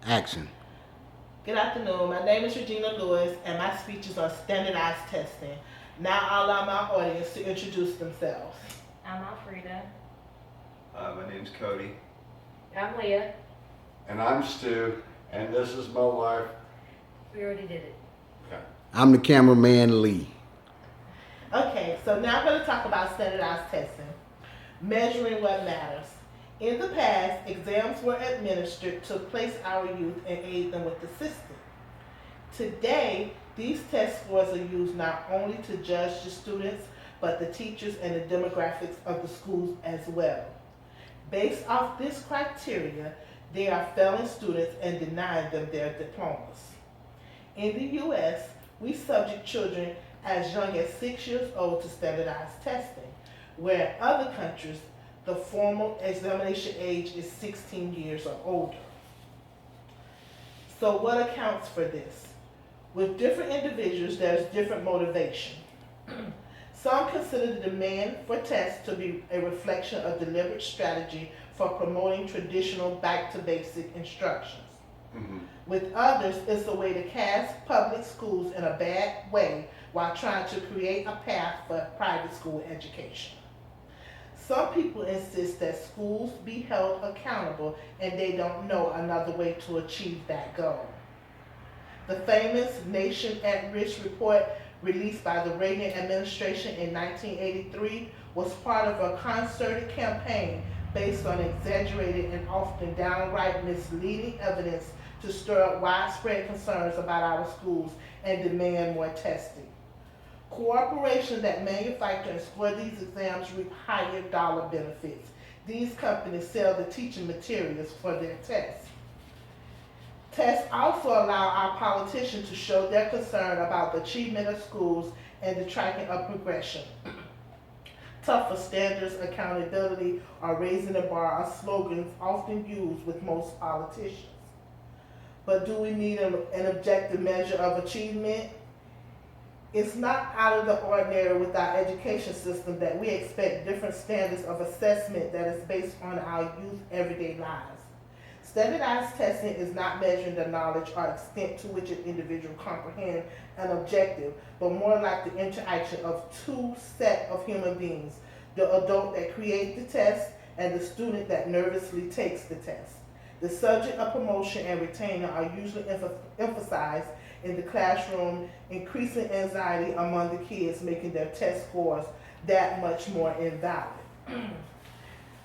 Action. Good afternoon. My name is Regina Lewis, and my speech is on standardized testing. Now I'll allow my audience to introduce themselves. I'm Alfreda. My name's Cody. I'm Leah. And I'm Stu, and this is my wife. We already did it. Okay. I'm the cameraman Lee. Okay, so now I'm going to talk about standardized testing, measuring what matters. In the past, exams were administered to place our youth and aid them with the system. Today, these test scores are used not only to judge the students, but the teachers and the demographics of the schools as well. Based off this criteria, they are failing students and denying them their diplomas. In the U.S., we subject children as young as 6 years old to standardized testing, where in other countries, the formal examination age is 16 years or older. So what accounts for this? With different individuals, there's different motivation. Some consider the demand for tests to be a reflection of deliberate strategy for promoting traditional back to basic instructions. Mm-hmm. With others, it's a way to cast public schools in a bad way while trying to create a path for private school education. Some people insist that schools be held accountable and they don't know another way to achieve that goal. The famous Nation at Risk report released by the Reagan administration in 1983 was part of a concerted campaign based on exaggerated and often downright misleading evidence to stir up widespread concerns about our schools and demand more testing. Corporations that manufacture and score these exams reap higher dollar benefits. These companies sell the teaching materials for their tests. Tests also allow our politicians to show their concern about the achievement of schools and the tracking of progression. Tougher standards, accountability, or raising the bar are slogans often used with most politicians. But do we need an objective measure of achievement? It's not out of the ordinary with our education system that we expect different standards of assessment that is based on our youth everyday lives. Standardized testing is not measuring the knowledge or extent to which an individual comprehends an objective, but more like the interaction of two sets of human beings, the adult that creates the test and the student that nervously takes the test. The subject of promotion and retainer are usually emphasized in the classroom, increasing anxiety among the kids, making their test scores that much more invalid.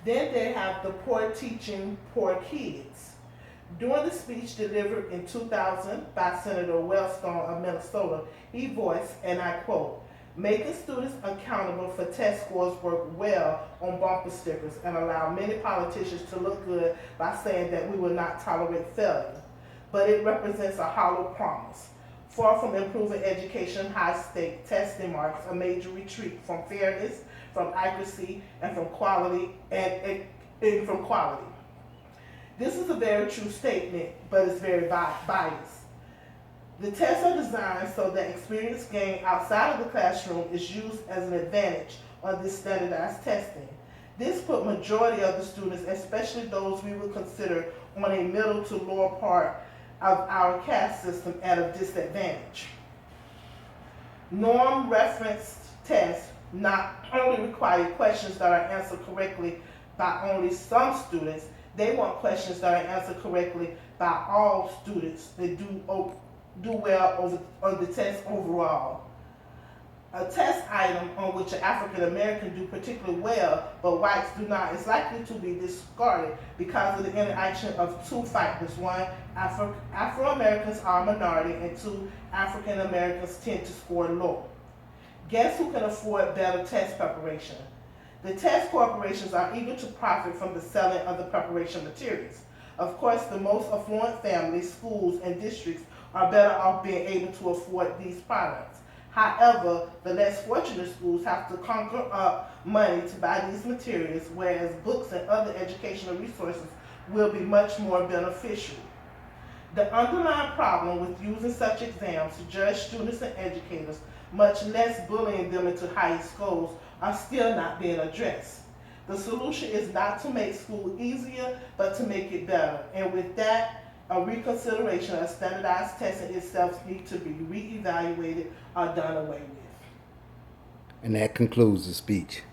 Then they have the poor teaching poor kids. During the speech delivered in 2000 by Senator Wellstone of Minnesota, he voiced, and I quote, "Making students accountable for test scores work well on bumper stickers and allow many politicians to look good by saying that we will not tolerate failure. But it represents a hollow promise. Far from improving education, high-stake testing marks a major retreat from fairness, from accuracy, and from quality, and from quality." This is a very true statement, but it's very biased. The tests are designed so that experience gained outside of the classroom is used as an advantage on this standardized testing. This put majority of the students, especially those we would consider on a middle to lower part of our caste system, at a disadvantage. Norm reference tests not only require questions that are answered correctly by only some students, they want questions that are answered correctly by all students that do well on the test overall. A test item on which an African American do particularly well, but whites do not, is likely to be discarded because of the interaction of two factors. One, Afro-Americans are a minority, and two, African Americans tend to score low. Guess who can afford better test preparation? The test corporations are eager to profit from the selling of the preparation materials. Of course, the most affluent families, schools, and districts are better off being able to afford these products. However, the less fortunate schools have to conjure up money to buy these materials, whereas books and other educational resources will be much more beneficial. The underlying problem with using such exams to judge students and educators, much less bullying them into higher scores, are still not being addressed. The solution is not to make school easier, but to make it better. And with that, A reconsideration of standardized testing itself needs to be reevaluated or done away with. And that concludes the speech.